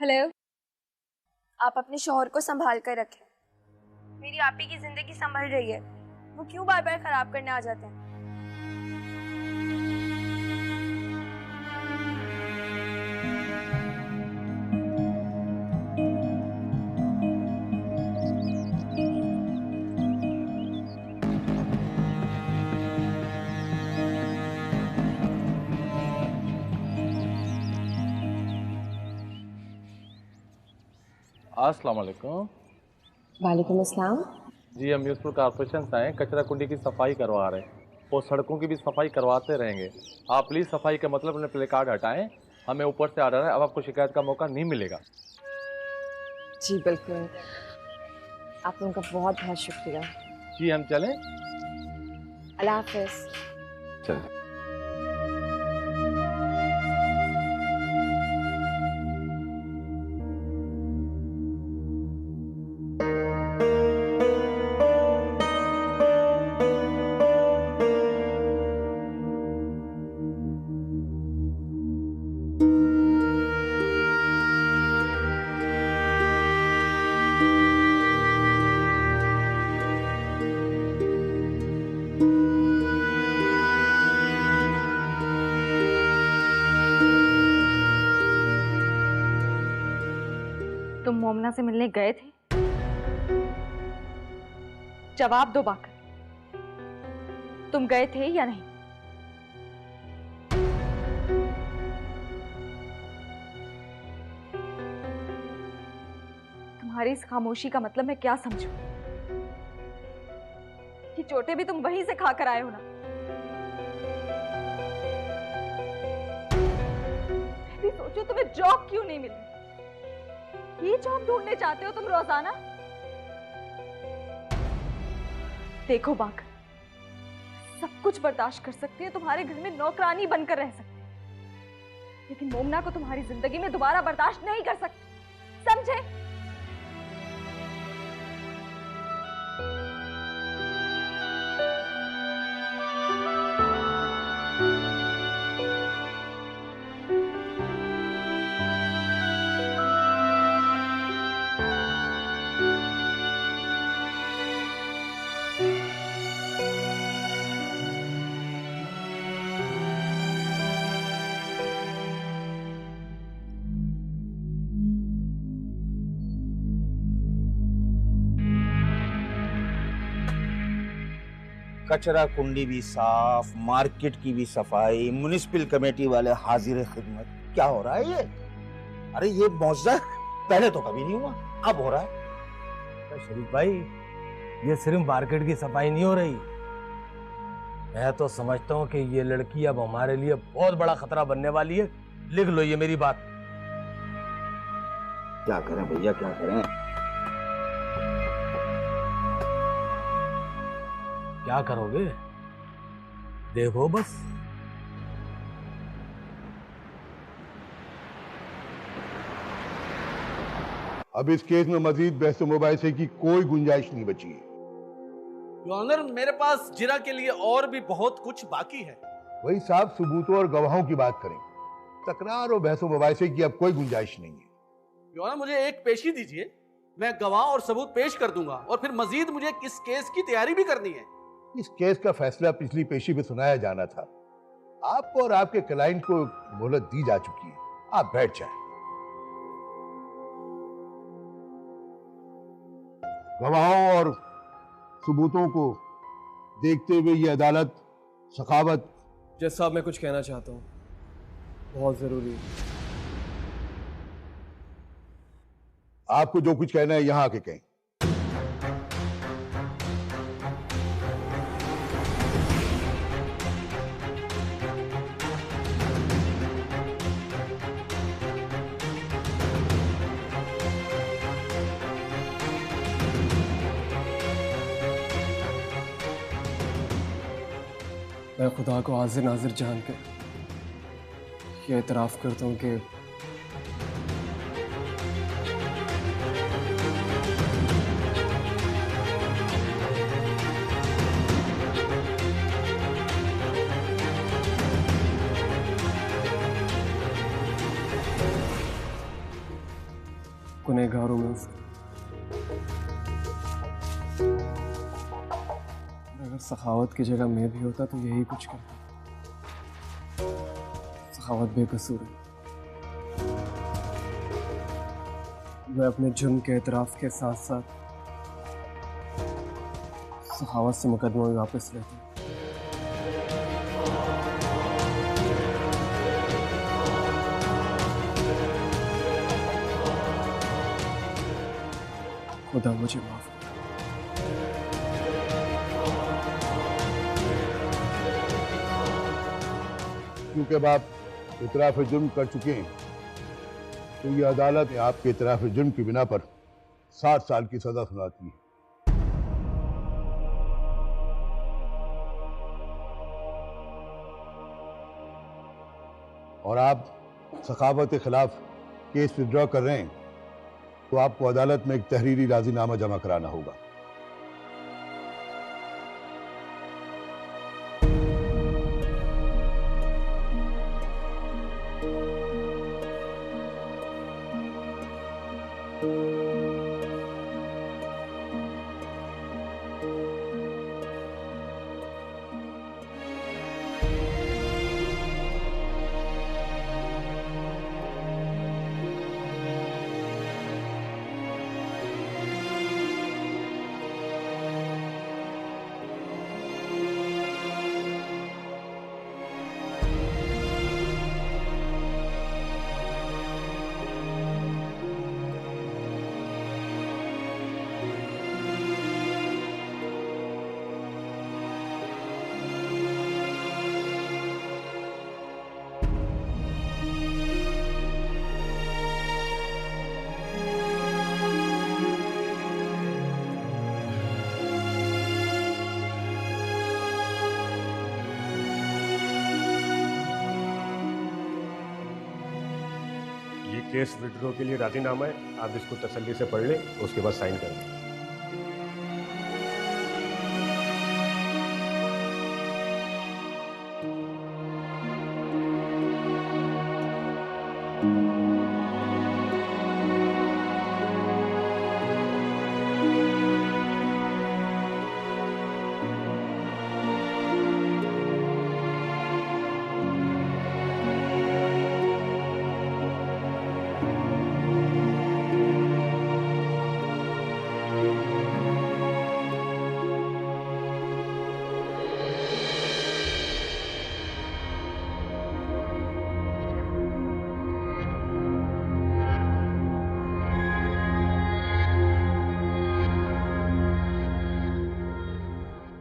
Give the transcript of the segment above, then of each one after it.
Hello. आप अपने शौहर को संभाल कर रखें। मेरी आपी की जिंदगी संभल रही है, वो क्यों बार बार खराब करने आ जाते हैं। अस्सलाम वालेकुम। वालेकुम अस्सलाम। जी, हम म्यूनसिपल कॉर्पोरेशन से आए, कचरा कुंडी की सफाई करवा रहे हैं और सड़कों की भी सफाई करवाते रहेंगे। आप प्लीज़ सफाई का मतलब अपने प्ले कार्ड हटाएं, हमें ऊपर से ऑर्डर है, अब आपको शिकायत का मौका नहीं मिलेगा। जी बिल्कुल, आप लोगों का बहुत बहुत शुक्रिया। जी, हम चलें? अल्लाह हाफिज़। चलिए। तुम मोमना से मिलने गए थे? जवाब दो बाकर, तुम गए थे या नहीं? तुम्हारी इस खामोशी का मतलब मैं क्या समझूं? कि चोटें भी तुम वहीं से खाकर आए हो ना? मैं भी सोचो तुम्हें जॉब क्यों नहीं मिली। ये जॉब ढूंढने चाहते हो तुम रोजाना? देखो बाकर, सब कुछ बर्दाश्त कर सकती है, तुम्हारे घर में नौकरानी बनकर रह सकती है, लेकिन मोमना को तुम्हारी जिंदगी में दोबारा बर्दाश्त नहीं कर सकती, समझे? कचरा कुंडी भी साफ, मार्केट की भी सफाई, म्युनिसिपल कमेटी वाले हाजिर खिदमत। क्या हो रहा है ये? अरे ये मौजूदा पहले तो कभी नहीं हुआ, अब हो रहा है। तो शरीफ भाई, ये सिर्फ मार्केट की सफाई नहीं हो रही। मैं तो समझता हूँ कि ये लड़की अब हमारे लिए बहुत बड़ा खतरा बनने वाली है। लिख लो ये मेरी बात। क्या करें भैया, क्या करें? क्या करोगे? देखो बस। अब इस केस में मजीद बहस मुबाहिसे की कोई गुंजाइश नहीं बची है। योर ऑनर, मेरे पास जिरा के लिए और भी बहुत कुछ बाकी है। वही साहब सबूतों और गवाहों की बात करें। तकरार और बहस मुबाहिसे की अब कोई गुंजाइश नहीं है। योर ऑनर, मुझे एक पेशी दीजिए, मैं गवाह और सबूत पेश कर दूंगा, और फिर मजीद मुझे इस केस की तैयारी भी करनी है। इस केस का फैसला पिछली पेशी में सुनाया जाना था। आपको और आपके क्लाइंट को मोहलत दी जा चुकी है, आप बैठ जाएं। गवाहों और सबूतों को देखते हुए ये अदालत सखावत। जज साहब, मैं कुछ कहना चाहता हूँ, बहुत जरूरी है। आपको जो कुछ कहना है यहां आके कहें। मैं खुदा को हाजिर नाजिर जानकर ये एतराफ़ करता हूँ कि गुनहगार हूं मैं उसका। अगर सखावत की जगह मैं भी होता तो यही कुछ करता। सखावत बेकसूर है। मैं अपने जुर्म के एतराफ के साथ साथ सखावत से मुकदमा भी वापस लेता हूं। खुदा मुझे माफ कर। क्योंकि अब आप इतराफ जुर्म कर चुके हैं तो ये अदालत ने आपके इतराफ जुर्म की बिना पर 60 साल की सजा सुनाती है। और आप सखावत के खिलाफ केस विड्रॉ कर रहे हैं तो आपको अदालत में एक तहरीरी राजीनामा जमा कराना होगा। केस विड्रॉ के लिए राजीनामा है, आप इसको तसल्ली से पढ़ लें, उसके बाद साइन करें।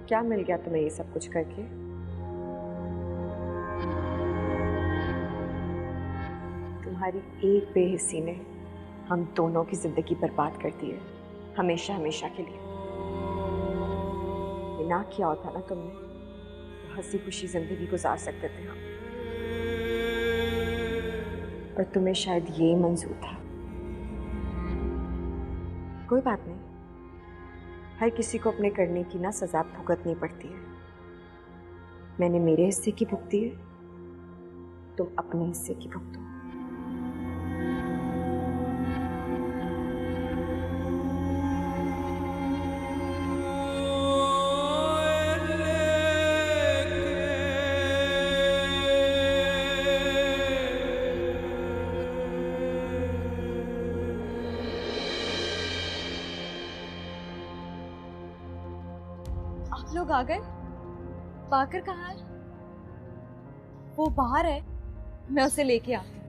क्या मिल गया तुम्हें ये सब कुछ करके? तुम्हारी एक बेहिस्सी ने हम दोनों की जिंदगी बर्बाद कर दी है, हमेशा हमेशा के लिए। ये ना किया होता ना तुमने तो हंसी खुशी जिंदगी गुजार सकते थे हम, और तुम्हें शायद ये मंजूर था। कोई बात नहीं, हर किसी को अपने करने की ना सजा भुगतनी पड़ती है। मैंने मेरे हिस्से की भुगती है, तुम अपने हिस्से की भुगतो। लोग आ गए? बाकर कहाँ है? वो बाहर है, मैं उसे लेके आती हूँ।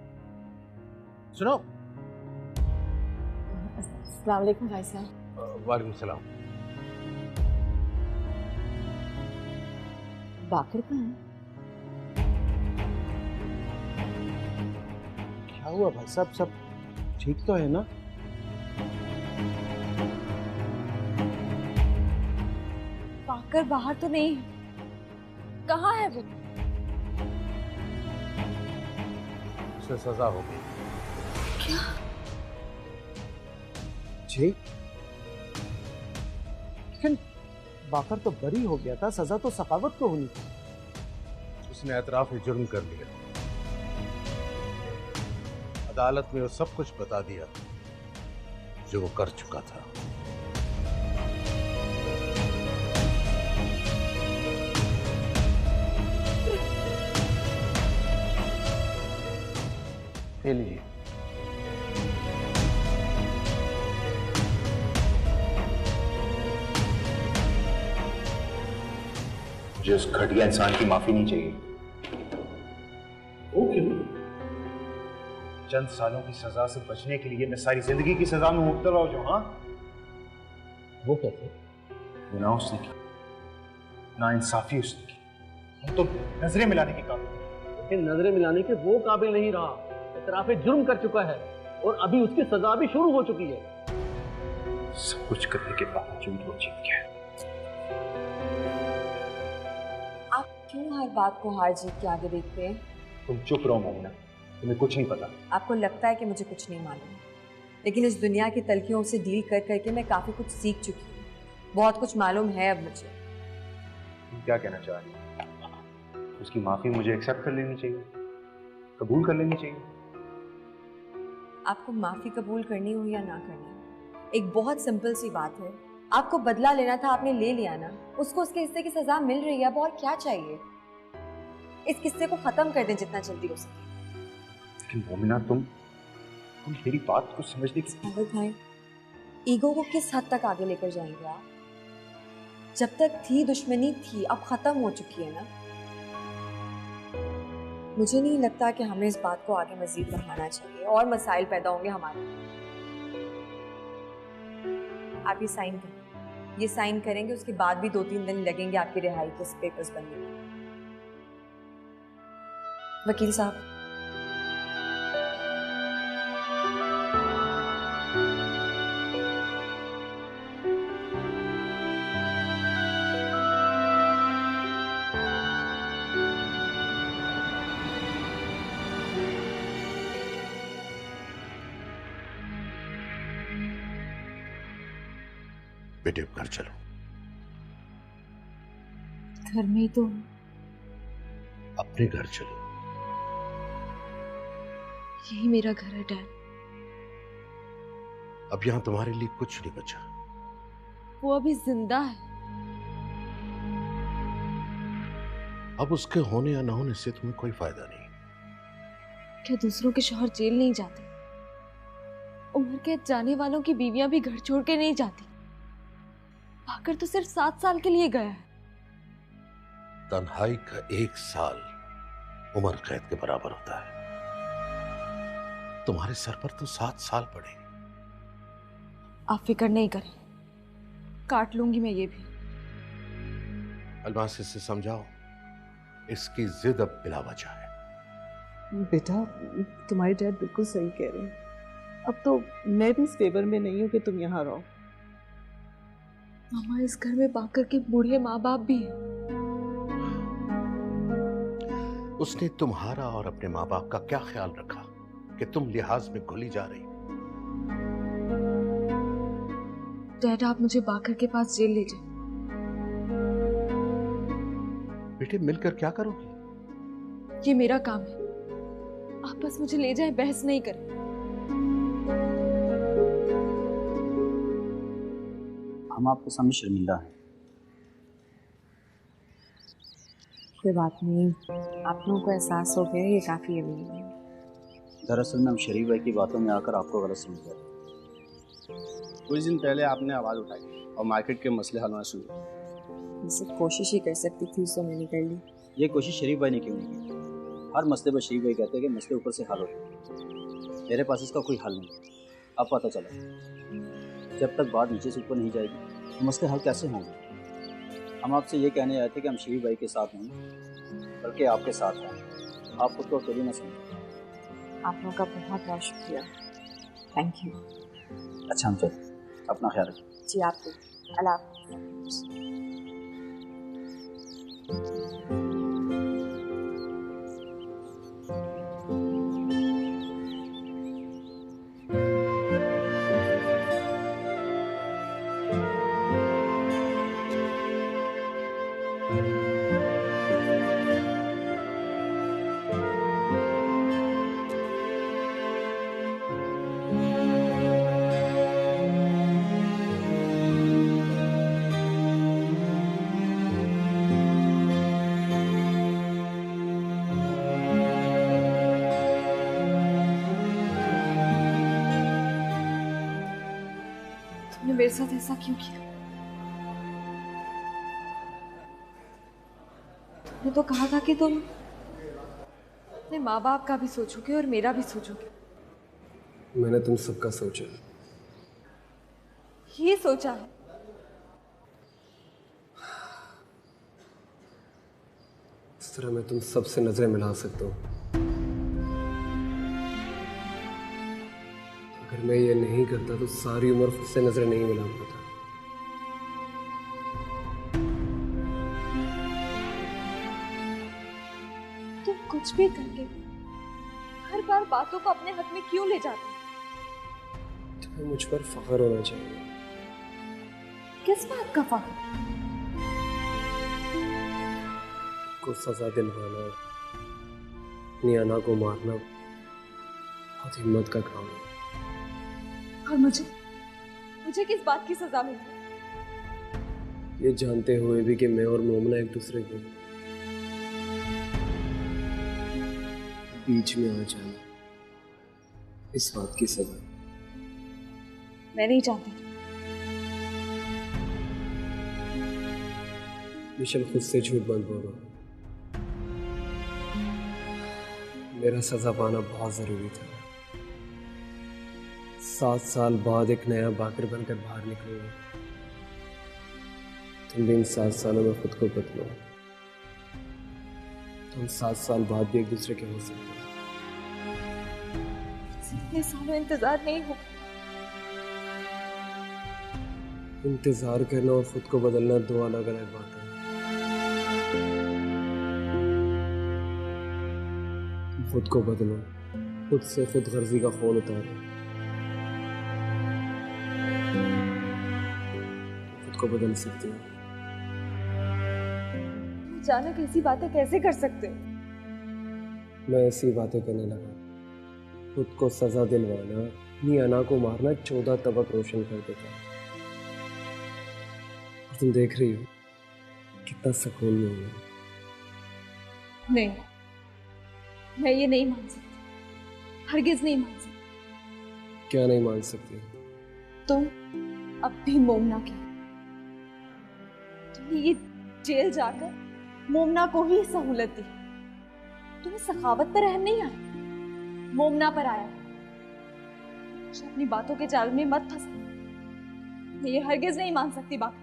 सुनो। अस्सलाम वालेकुम भाई साहब। वालेकुम सलाम। बाकर कहाँ है? क्या हुआ भाई साहब, सब ठीक तो है ना? बाकर बाहर तो नहीं, कहाँ है वो? उसे सजा हो गई। क्या? जी, लेकिन बाकर तो बरी हो गया था, सजा तो सखावत को होनी थी। उसने एतराफ जुर्म कर लिया, अदालत में वो सब कुछ बता दिया। जो वो कर चुका था। ले लीजिए। मुझे उस घटिया इंसान की माफी नहीं चाहिए। वो क्यों? चंद सालों की सजा से बचने के लिए मैं सारी जिंदगी की सजा में मुब्तला हो जाऊं? हाँ, वो कैसे? गुनाह उसने किया, नाइंसाफी उसने की। हम तो नजरें मिलाने के काबिल हैं। लेकिन नजरें मिलाने के वो काबिल नहीं रहा। इतराफे जुर्म कर चुका है और अभी उसकी सजा भी शुरू हो चुकी है। सब कुछ करने के बावजूद वो जीत गया। आप क्यों हर बात को हार जीत के आगे देखते हैं? तुम चुप रहो मोमिना, तुम्हें कुछ नहीं पता। आपको लगता है कि मुझे कुछ नहीं मालूम, लेकिन इस दुनिया की तलखियों से डील कर करके मैं काफी कुछ सीख चुकी हूँ। बहुत कुछ मालूम है अब मुझे। तुम क्या कहना चाह रही हो? उसकी माफी मुझे एक्सेप्ट कर लेनी चाहिए, कबूल कर लेनी चाहिए? आपको माफी कबूल करनी हो या ना करनी हो, एक बहुत सिंपल सी बात है। आपको बदला लेना था, आपने ले लिया ना। उसको उसके हिस्से की सजा मिल रही है, अब और क्या चाहिए? इस किस्से को खत्म कर दें जितना जल्दी हो सके। लेकिन मोमिना, तुम मेरी बात को समझने की। पागल भाई, ईगो को किस हद तक आगे लेकर जाएंगे आप? जब तक थी दुश्मनी थी, अब खत्म हो चुकी है ना। मुझे नहीं लगता कि हमें इस बात को आगे मजीद बढ़ाना चाहिए, और मसाइल पैदा होंगे हमारे। आप ये साइन करें, ये साइन करेंगे, उसके बाद भी 2-3 दिन लगेंगे आपकी रिहाई के पेपर्स बनने में। वकील साहब, बेटे घर चलो। घर में ही तो अपने घर चलो। यही मेरा घर है डैड। अब यहां तुम्हारे लिए कुछ नहीं बचा। वो अभी जिंदा है। अब उसके होने या ना होने से तुम्हें कोई फायदा नहीं। क्या दूसरों के शौहर जेल नहीं जाते? उम्र के जाने वालों की बीवियां भी घर छोड़ के नहीं जाती। भाकर तो सिर्फ 7 साल के लिए गया है। तन्हाई का 1 साल उम्र कैद के बराबर होता है। तुम्हारे सर पर तो 7 साल पड़े। आप फिक्र नहीं करें, काट लूंगी मैं ये भी। अलमास, इसे समझाओ, इसकी जिद अब बिला वजह है। बेटा, तुम्हारे डैड बिल्कुल सही कह रहे हैं। अब तो मैं भी इस फेवर में नहीं हूँ कि तुम यहाँ रहो। मामा, इस घर में बाकर के बूढ़े माँ बाप भी हैं। उसने तुम्हारा और अपने माँ बाप का क्या ख्याल रखा कि तुम लिहाज में घुली जा रही? डैड, आप मुझे बाकर के पास जेल ले जाए। बेटे, मिलकर क्या करोगी? ये मेरा काम है, आप बस मुझे ले जाएं, बहस नहीं करें। हम आपके सामने शर्मिंदा हैं। कोई बात नहीं, आप लोगों को एहसास हो गया, ये काफी है मेरे लिए। दरअसल में हम शरीफ भाई की बातों में आकर आपको गलत समझ गए। कुछ दिन पहले आपने आवाज़ उठाई और मार्केट के मसले हल होना शुरू हुए। मैं सिर्फ कोशिश ही कर सकती थी, उसको मैंने कर ली। ये कोशिश शरीफ भाई ने क्यों नहीं की? हर मसले पर शरीफ भाई कहते हैं कि मसले ऊपर से हल होते। मेरे पास इसका कोई हल नहीं। अब पता चला, जब तक बात नीचे से ऊपर नहीं जाएगी तो मसले हल कैसे होंगे? हम आपसे ये कहने आए थे कि हम शरीफ भाई के साथ नहीं बल्कि आपके साथ हैं। आप खुद को अकेले न समझें। आप लोगों का बहुत बहुत शुक्रिया, थैंक यू। अच्छा, हम चलते, अपना ख्याल रखें। जी, आप भी। अल्लाह हाफ़िज़। साथ ऐसा क्यों किया? तुमने तो कहा था कि तुम अपने माँ बाप का भी सोचोगे और मेरा भी सोचोगे। मैंने तुम सबका सोचा, ये सोचा है इस तरह मैं तुम सबसे नजरें मिला सकता हूँ। अगर मैं ये नहीं करता तो सारी उम्र खुद से नजरें नहीं मिला पाता। तुम कुछ भी करके हर बार बातों को अपने हक में क्यों ले जाते हो? तुम्हें मुझ पर फख्र होना चाहिए। किस बात का फख्र? को सजा दिलवाना, नियाना को मारना बहुत हिम्मत का काम है। और मुझे किस बात की सजा मिली? ये जानते हुए भी कि मैं और मोमना एक दूसरे के बीच में आ जाना, इस बात की सजा। मैं नहीं चाहती। विशाल खुद से झूठ मत बोलो। मेरा सजा पाना बहुत जरूरी था। 7 साल बाद एक नया बाकर बनकर बाहर निकलूंगा। तुम भी इन 7 सालों में खुद को बदलो। तुम 7 साल बाद भी एक दूसरे के हो सकते हो। इतने सालों इंतजार नहीं हो। इंतजार करना और खुद को बदलना 2 अलग अलग बातें हैं। खुद को बदलो, खुद से खुद गर्जी का खोल उतारो। खुद को बदल सकते हो। अचानक ऐसी बातें कैसे कर सकते हो? मैं ऐसी बातें करने लगा। खुद को सजा दिलवाना, नियाना को मारना 14 तबक रोशन कर देता है। और तुम देख रही हो कितना सुकून में हूं। नहीं, मैं ये नहीं मान सकती। हरगिज नहीं मान सकती। क्या नहीं मान सकती? तुम अब भी मोमना की। तुमने ये जेल जाकर मोमना को ही सहूलत दी। तुम्हें सखावत पर रहम नहीं आया, मोमना पर आया। अपनी बातों के जाल में मत फंस। मैं ये हरगिज नहीं मान सकती बात।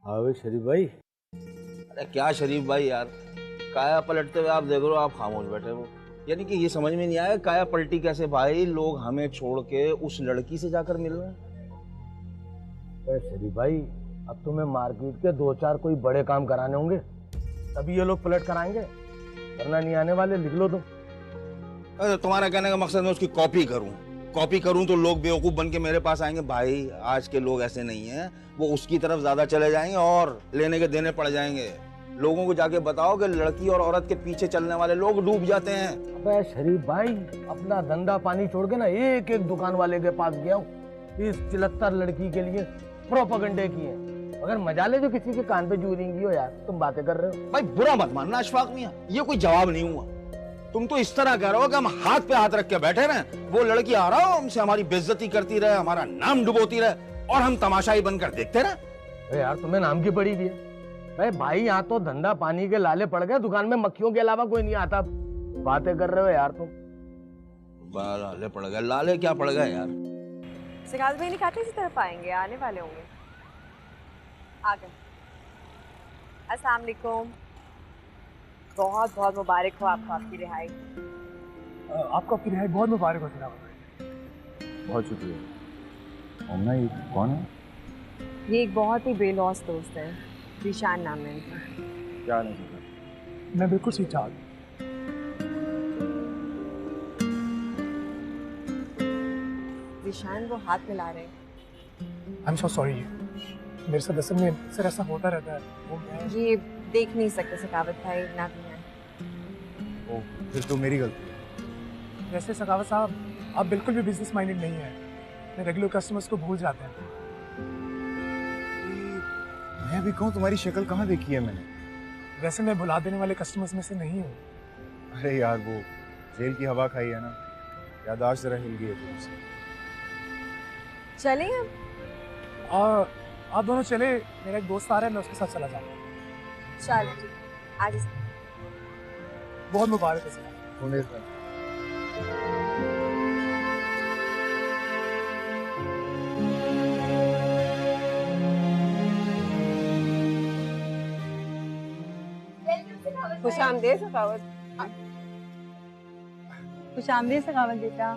हाँ शरीफ भाई। अरे क्या शरीफ भाई यार, काया पलटते हुए आप देख रहे हो, आप खामोश बैठे हो। यानी कि ये समझ में नहीं आया काया पलटी कैसे भाई? लोग हमें छोड़ के उस लड़की से जाकर मिल रहे हैं। शरीफ भाई, अब तुम्हें मार्केट के 2-4 कोई बड़े काम कराने होंगे, तभी ये लोग पलट कर आएंगे। वरना नहीं आने वाले। लिख लो तुम। अरे तुम्हारा कहने का मकसद मैं उसकी कॉपी करूं तो लोग बेवकूफ बन के मेरे पास आएंगे। भाई आज के लोग ऐसे नहीं हैं, वो उसकी तरफ ज्यादा चले जाएंगे और लेने के देने पड़ जाएंगे। लोगों को जाके बताओ कि लड़की और औरत के पीछे चलने वाले लोग डूब जाते हैं। अबे शरीफ भाई, अपना धंधा पानी छोड़ के ना एक एक दुकान वाले के पास गया हूँ इस 74 लड़की के लिए प्रोपेगेंडे किए। अगर मजाले जो किसी के कान पे जूरेंगी हो यार, तुम बातें कर रहे हो। भाई बुरा मत मानना अशफाक मियां, ये कोई जवाब नहीं हुआ। तुम तो इस तरह कह रहे हो कि हम हाथ पे हाथ रख के बैठे रहे, वो लड़की आ रहा हो हमसे हमारी बेइज्जती करती रहे, हमारा नाम डुबोती रहे और हम तमाशाई बनकर देखते रहे। यार तुम्हें नाम की पड़ी भी है। भाई यहाँ तो धंधा पानी के लाले पड़ गए, दुकान में मक्खियों के अलावा कोई नहीं आता। बातें कर रहे हो यार तुम। लाले पड़ गए? लाले क्या पड़ गए यार? सिकाल भाई नहीं खाते, इसी तरफ आएंगे, आने वाले होंगे। आ गए। अस्सलाम वालेकुम। बहुत बहुत मुबारक हो आपको आपकी रिहाई। आपको आपकी रिहाई बहुत मुबारक हो जनाब। बहुत शुक्रिया। मोमना ये कौन है? ये एक बहुत ही बेलौस दोस्त है, ईशान नाम है इनका। क्या नहीं पता। मैं बिल्कुल ठीक ठाक। ईशान वो हाथ मिला रहे हैं। I'm so sorry. मेरे साथ असल में अक्सर ऐसा होता रहता है। वो मैं ये देख नहीं सकते सखावत भाई, ना भी मैं। ओह, फिर तो मेरी गलती है। वैसे सखावत साहब आप बिल्कुल भी बिजनेस माइंडेड नहीं है। मैं रेगुलर कस्टमर्स को भूल जाते हैं। मैं भी कहूँ तुम्हारी शक्ल कहाँ देखी है मैंने? वैसे मैं भुला देने वाले कस्टमर्स में से नहीं हूँ। अरे यार वो जेल की हवा खाई है ना, याददाश्त जरा हिल गई है तुमसे। चलें हम? आप दोनों चले, मेरा एक दोस्त आ रहा है, मैं उसके साथ चला जाऊंगा। चलो ठीक, आज बहुत मुबारक है सर। खुशामदीद सखावत। खुशामदीद सखावत बेटा।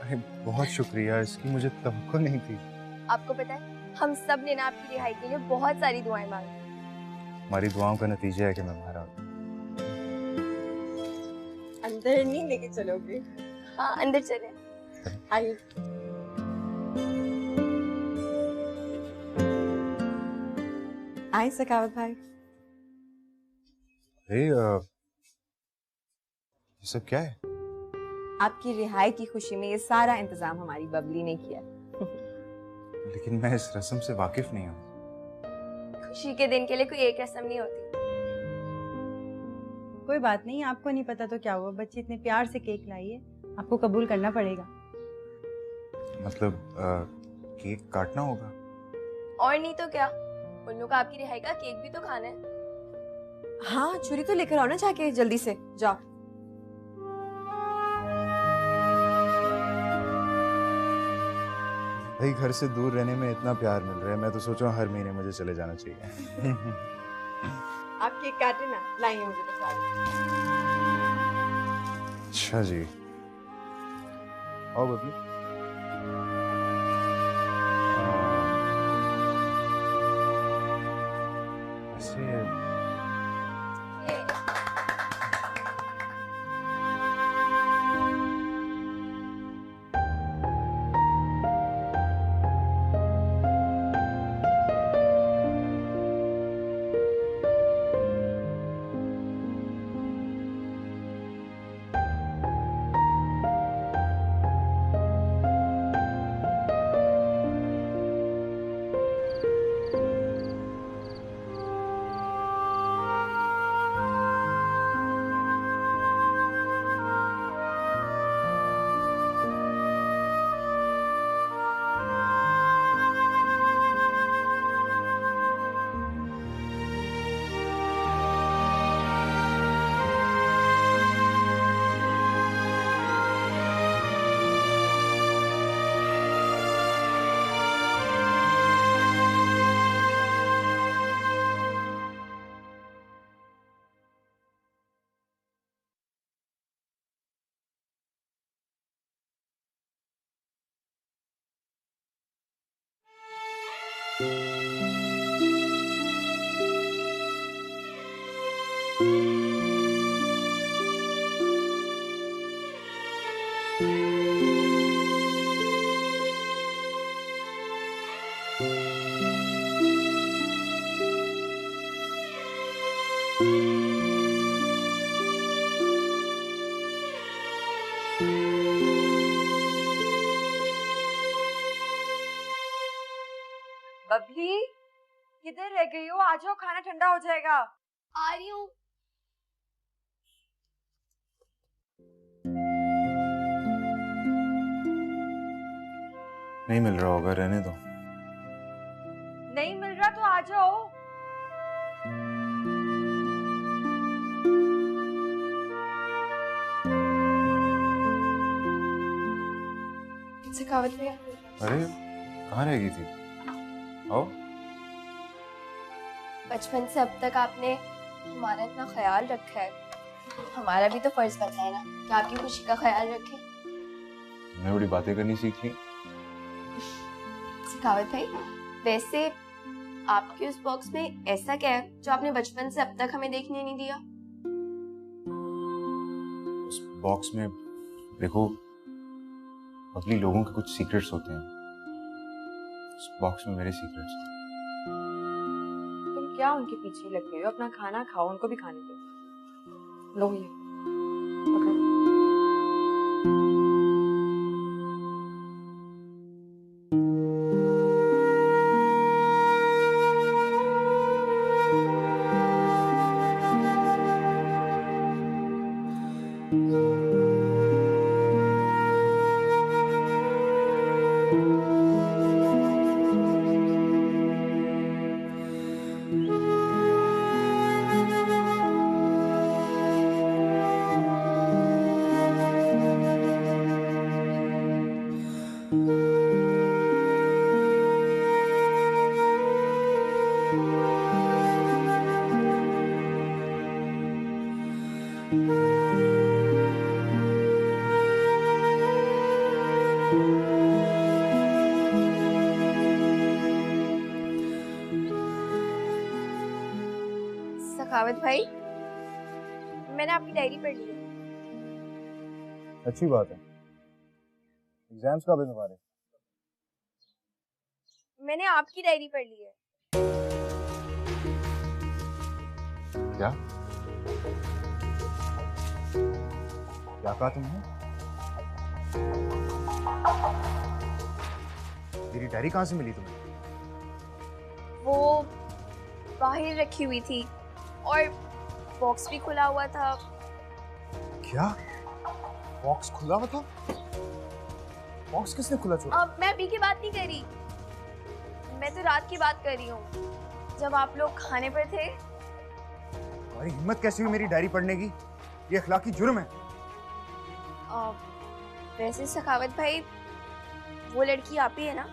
अरे बहुत शुक्रिया, इसकी मुझे तवक्को नहीं थी। आपको पता है हम सब ने ना आपकी रिहाई के लिए बहुत सारी दुआएं मांगी। हमारी दुआओं का नतीजा है कि मैं बाहर आ गया। अंदर नहीं लेके चलोगे? हाँ अंदर चले। आइए। आए सखावत भाई। अरे ये सब क्या है? आपकी रिहाई की खुशी में ये सारा इंतजाम हमारी बबली ने किया। लेकिन मैं इस रस्म से वाकिफ नहीं हूँ। खुशी के दिन के लिए कोई एक रस्म नहीं होती। कोई बात नहीं, आपको नहीं पता तो क्या हुआ, बच्ची इतने प्यार से केक लाई है, आपको कबूल करना पड़ेगा। मतलब केक काटना होगा? और नहीं तो क्या, उन्नू का आपकी रिहाई का केक भी तो खाना है। हाँ छुरी तो लेकर आओ ना जाके, जल्दी से जाओ। भाई घर से दूर रहने में इतना प्यार मिल रहा है, मैं तो सोच रहा हूँ हर महीने मुझे चले जाना चाहिए। आप केक काटे ना, लाइए मुझे बता दो। अच्छा जी, आओ बबली। बबली किधर रह गई हो? आ जाओ, खाना ठंडा हो जाएगा। आ रही हूँ। नहीं मिल रहा होगा, रहने दो। नहीं मिल रहा तो आ जाओ। सखावत भैया। अरे कहाँ रह गई थी? आओ। बचपन से अब तक आपने हमारा इतना ख्याल रखा है, हमारा भी तो फर्ज बनता है ना कि आपकी खुशी का ख्याल रखें। तुमने बड़ी बातें करनी सीख ली। सखावत भाई, वैसे आपके उस बॉक्स में ऐसा क्या है जो आपने बचपन से अब तक हमें देखने नहीं दिया? उस बॉक्स में देखो, बबली, लोगों के कुछ सीक्रेट्स होते हैं। इस बॉक्स में मेरे सीक्रेट्स हैं। तुम क्या उनके पीछे लग गए हो? अपना खाना खाओ, उनको भी खाने दो। लो ये पकड़ो। सखावत भाई, मैंने आपकी डायरी पढ़ ली है। अच्छी बात है। एग्जाम्स कब है तुम्हारे? मैंने आपकी डायरी पढ़ ली है। क्या क्या कहा तुमने? मेरी डायरी कहाँ से मिली तुम्हें? वो बाहर रखी हुई थी और बॉक्स भी खुला हुआ था। क्या? बॉक्स खुला हुआ था? बॉक्स किसने खुला छोड़ा? मैं अभी की बात नहीं कर रही, मैं तो रात की बात कर रही हूँ, जब आप लोग खाने पर थे। तुम्हारी हिम्मत कैसी हुई मेरी डायरी पढ़ने की? ये अखलाकी जुर्म है। वैसे सखावत भाई, वो लड़की आप ही है ना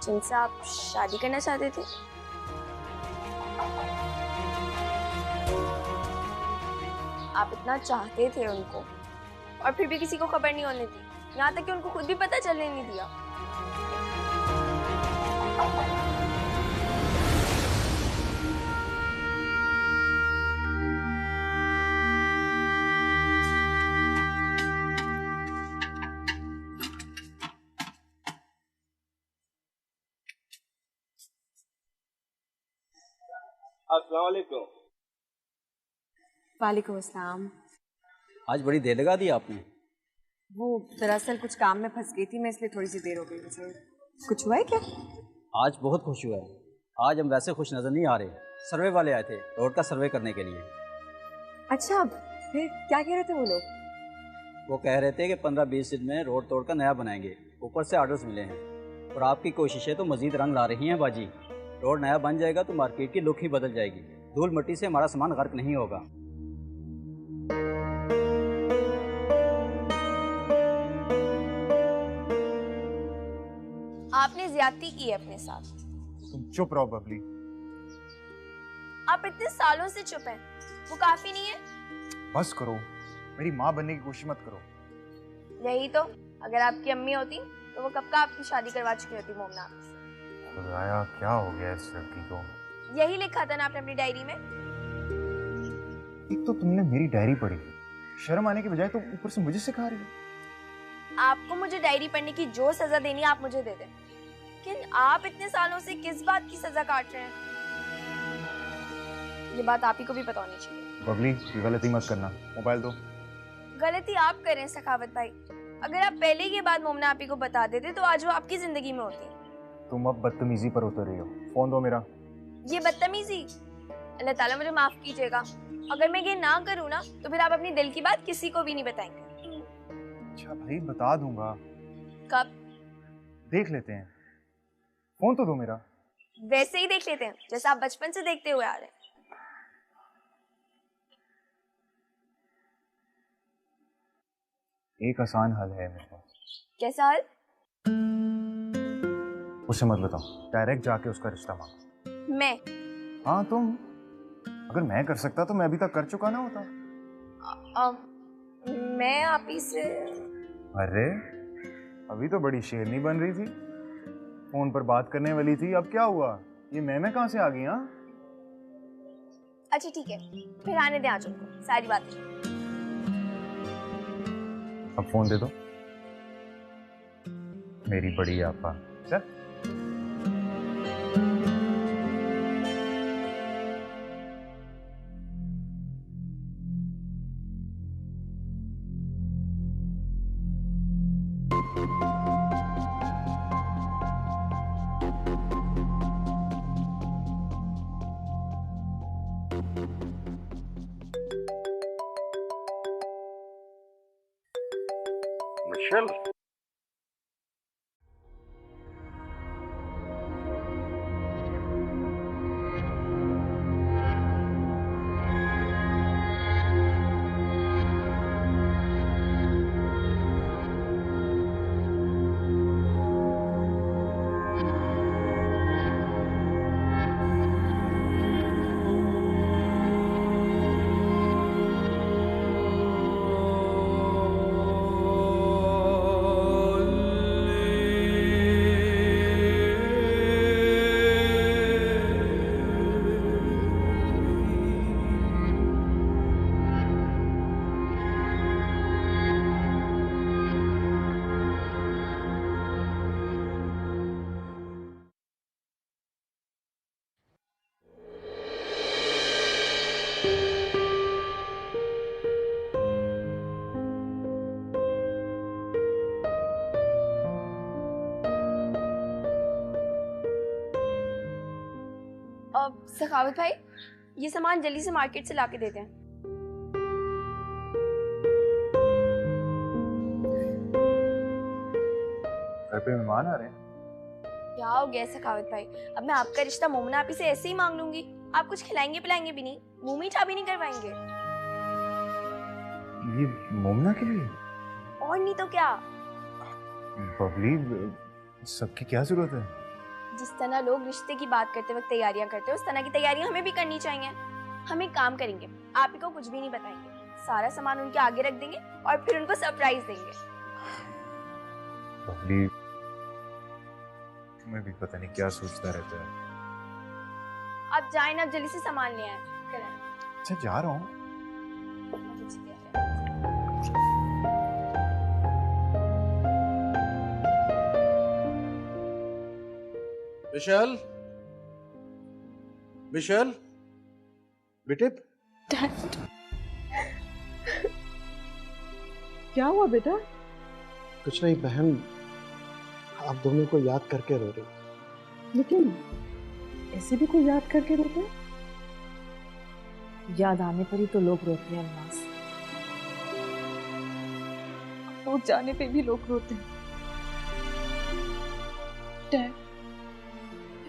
जिनसे आप शादी करना चाहते थे? आप इतना चाहते थे उनको और फिर भी किसी को खबर नहीं होने दी, यहाँ तक कि उनको खुद भी पता चलने नहीं दिया। अस्सलाम वालेकुम। वालेकुम अस्सलाम। आज बड़ी देर लगा दी आपने। वो दरअसल कुछ काम में फंस गई थी मैं, इसलिए थोड़ी सी देर हो गई मुझे। कुछ हुआ है क्या? आज बहुत खुश हुआ है। आज हम वैसे खुश नजर नहीं आ रहे। सर्वे वाले आए थे रोड का सर्वे करने के लिए। अच्छा, फिर क्या कह रहे थे वो लोग? वो कह रहे थे कि 15-20 दिन में रोड तोड़ कर नया बनाएंगे। ऊपर से ऑर्डर्स मिले हैं और आपकी कोशिशें तो मजीद रंग ला रही हैं बाजी। रोड नया बन जाएगा तो मार्केट की लुक ही बदल जाएगी। धूल मिट्टी से हमारा सामान गर्क नहीं होगा। आपने ज्यादती की है अपने साथ। तुम चुप रहो बबली। आप इतने सालों से चुप हैं, वो काफी नहीं है? बस करो, मेरी माँ बनने की कोशिश मत करो। यही तो, अगर आपकी अम्मी होती तो वो कब का आपकी शादी करवा चुकी होती मोमना से। खुदाया, क्या हो गया इस लड़की को? यही लिखा था ना आपने अपनी डायरी में? एक तो तुमने मेरी डायरी पढ़ी, शर्म आने के बजाय तुम ऊपर से मुझे सिखा रही हो। आपको मुझे डायरी पढ़ने की जो सजा देनी है आप मुझे दे दें, लेकिन आप इतने सालों से किस बात की सजा काट रहे हैं? ये बात आप ही को भी पता होनी चाहिए। बबली, ये गलती मत करना। मोबाइल दो। गलती आप कर रहे हैं सखावत भाई। अगर आप पहले ये बात मोमना आपी को बता देते तो आज वो आपकी जिंदगी में होती। तुम अब बदतमीजी पर उतर रही हो। फोन दो मेरा। ये बदतमीजी? अल्लाह ताला मुझे माफ कीजिएगा, अगर मैं ये ना करूँ ना तो फिर आप अपनी दिल की बात किसी को भी नहीं बताएंगे। अच्छा भाई, बता दूंगा। कब? देख लेते हैं। फोन तो दो मेरा। वैसे ही देख लेते हैं जैसे आप बचपन से देखते हुए आ रहे हैं। एक आसान हल है मेरे पास। कैसा हल? उसे मत बताओ, डायरेक्ट जाके उसका रिश्ता मांगो। मैं? हाँ तुम। अगर मैं कर सकता तो मैं अभी तक कर चुका ना होता। मैं आप ही से। अरे अभी तो बड़ी शेरनी बन रही थी, फोन पर बात करने वाली थी, अब क्या हुआ? ये मैं कहाँ से आ गई? हाँ अच्छा ठीक है, फिर आने दें आज उनको, सारी बात। अब फोन दे दो। मेरी बड़ी आपा। चल मिशेल, सखावत भाई, ये सामान जल्दी से मार्केट से लाके देते हैं। घर पे मेहमान आ रहे हैं। क्या हो गया सखावत भाई, अब मैं आपका रिश्ता मोमना आपी से ऐसे ही मांग लूंगी? आप कुछ खिलाएंगे पिलाएंगे भी नहीं, मुंह मीठा भी नहीं करवाएंगे। ये मोमना के लिए? और नहीं तो क्या। बबली, सबकी क्या जरूरत है? जिस तरह लोग रिश्ते की बात करते वक्त तैयारियां करते हैं, उस तरह की तैयारियां हमें भी करनी चाहिए। हम एक काम करेंगे, आप ही को कुछ भी नहीं बताएंगे, सारा सामान उनके आगे रख देंगे और फिर उनको सरप्राइज देंगे। बबली, तुम्हें भी पता नहीं क्या सोचता रहता है। आप जाए ना, जल्दी से सामान ले आए। अच्छा, जा रहा हूँ। विशाल, विशाल, बेटे। डैड, क्या हुआ बेटा? कुछ नहीं बहन, आप दोनों को याद करके रो रही। लेकिन ऐसे भी कोई याद करके रोते हैं? याद आने पर ही तो लोग रोते हैं अल्लास। रोज जाने पे भी लोग रोते हैं। डैड,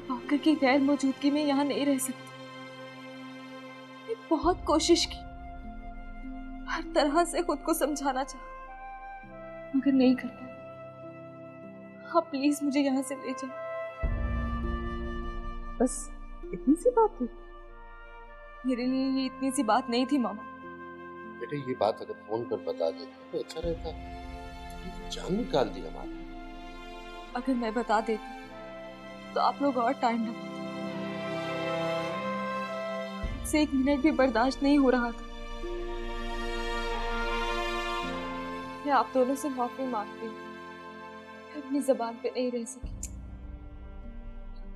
पाकर की गैर मौजूदगी में यहाँ नहीं रह सकती। मैंने बहुत कोशिश की, हर तरह से खुद को समझाना चाहा, मगर नहीं कर पाया। आप प्लीज मुझे यहाँ से ले जाओ। बस इतनी सी बात थी? मेरे लिए ये इतनी सी बात नहीं थी मामा। बेटे, ये बात अगर फोन पर बता देते तो अच्छा रहता। जान निकाल दी हमारी। अगर मैं बता देती तो आप लोग और टाइम लगाते। मुझसे एक मिनट भी बर्दाश्त नहीं हो रहा था। मैं आप दोनों से माफी मांगती हूँ, मैं अपनी जबान पे नहीं रह सकी।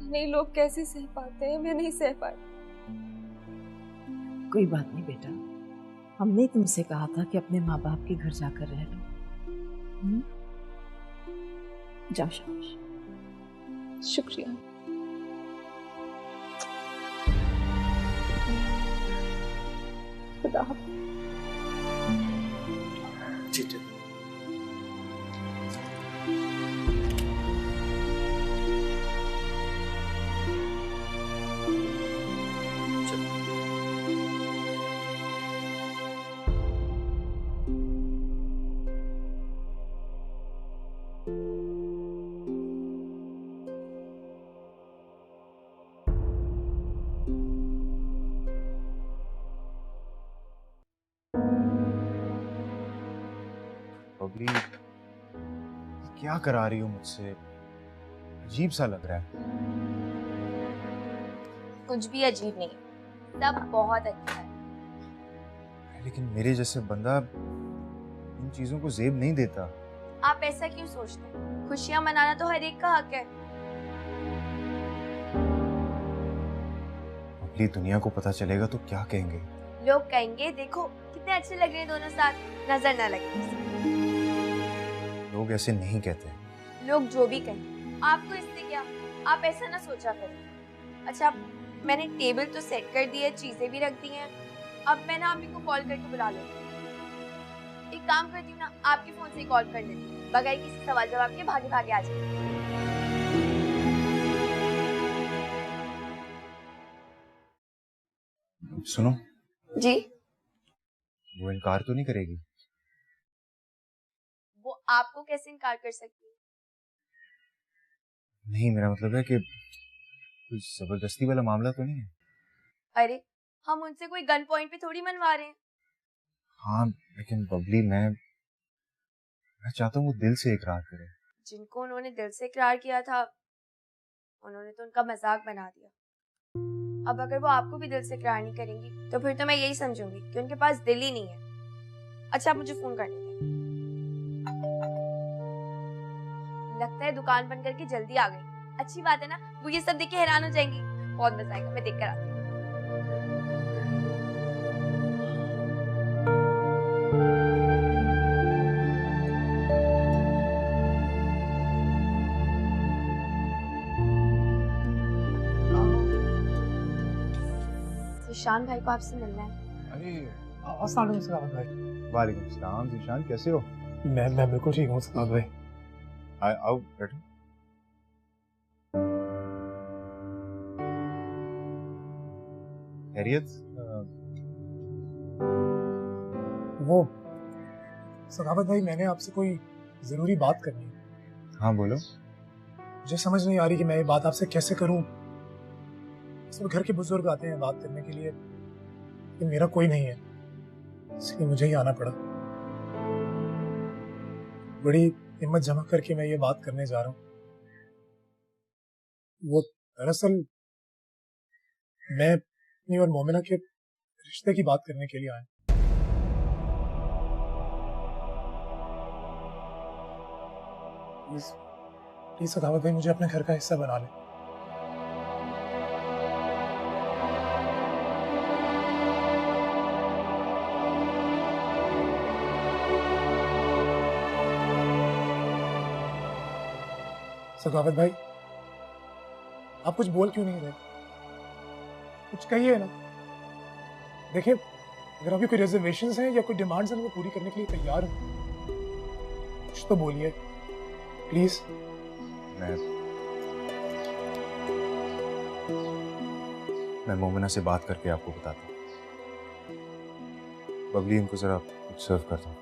नहीं, लोग कैसे सह पाते हैं, मैं नहीं सह पाई। कोई बात नहीं बेटा, हमने तुमसे कहा था कि अपने माँ बाप के घर जाकर रह लो। जाओ, शाबाश। शुक्रिया। खुदा हाफ़िज़। ठीक है। बबली, क्या करा रही हो मुझसे? अजीब सा लग रहा है। कुछ भी अजीब नहीं, सब बहुत अच्छा है। लेकिन मेरे जैसे बंदा इन चीजों को जेब नहीं देता। आप ऐसा क्यों सोचते हैं? खुशियां मनाना तो हर एक का हक है। अगली दुनिया को पता चलेगा तो क्या कहेंगे? लोग कहेंगे देखो कितने अच्छे लग रहे हैं दोनों साथ, नजर ना लगे। लोग ऐसे नहीं कहते। लोग जो भी कहें आपको इससे क्या, आप ऐसा ना सोचा करें। अच्छा मैंने टेबल तो सेट कर दी है, चीजें भी रख दी हैं, अब मैं ना आप इनको कॉल करके बुला लूंगी। एक काम करती हूँ ना, आपके फोन से कॉल कर लेती हूँ, बगैर किसी सवाल जवाब के भागे भागे आ जाए। सुनो जी। वो इनकार तो नहीं करेगी? वो आपको कैसे इनकार कर सकती है? नहीं, मेरा मतलब है कि कोई जबरदस्ती वाला मामला तो नहीं है? अरे हम उनसे कोई गन पॉइंट पे थोड़ी मनवा रहे हैं। हाँ लेकिन बबली, मैं चाहता हूँ वो दिल से इकरार करे। जिनको उन्होंने दिल से इकरार किया था उन्होंने तो उनका मजाक बना दिया। अब अगर वो आपको भी दिल से इकरार नहीं करेंगी तो फिर तो मैं यही समझूंगी कि उनके पास दिल ही नहीं है। अच्छा आप मुझे फोन करने दें। लगता है दुकान बंद करके जल्दी आ गई। अच्छी बात है ना, वो ये सब देख के हैरान हो जाएंगी। बहुत मजा आएगा, मैं देख कर आती हूँ। ईशान भाई को आपसे मिलना है। अरे अस्सलाम वालेकुम सखावत भाई। वालेकुम सलाम ज़ीशान, कैसे हो? मैं बिल्कुल ठीक हूँ सखावत भाई। आओ बैठो। खैरियत? वो सखावत भाई, मैंने आपसे कोई जरूरी बात करनी है। हाँ बोलो। मुझे समझ नहीं आ रही कि मैं ये बात आपसे कैसे करूं। सब घर के बुजुर्ग आते हैं बात करने के लिए, लेकिन मेरा कोई नहीं है, इसलिए मुझे ही आना पड़ा। बड़ी हिम्मत जमा करके मैं ये बात करने जा रहा हूँ। वो दरअसल मैं अपनी और मोमिना के रिश्ते की बात करने के लिए आया। प्लीज सखावत भाई, मुझे अपने घर का हिस्सा बना ले। सखावत भाई, आप कुछ बोल क्यों नहीं रहे? कुछ कहिए ना। देखिए, अगर आपकी कोई रिजर्वेशंस हैं या कोई डिमांड्स हैं, मैं पूरी करने के लिए तैयार हूँ। कुछ तो बोलिए प्लीज। मैं मोमिना से बात करके आपको बताता हूँ। बबली, इनको जरा कुछ सर्व करता हूँ।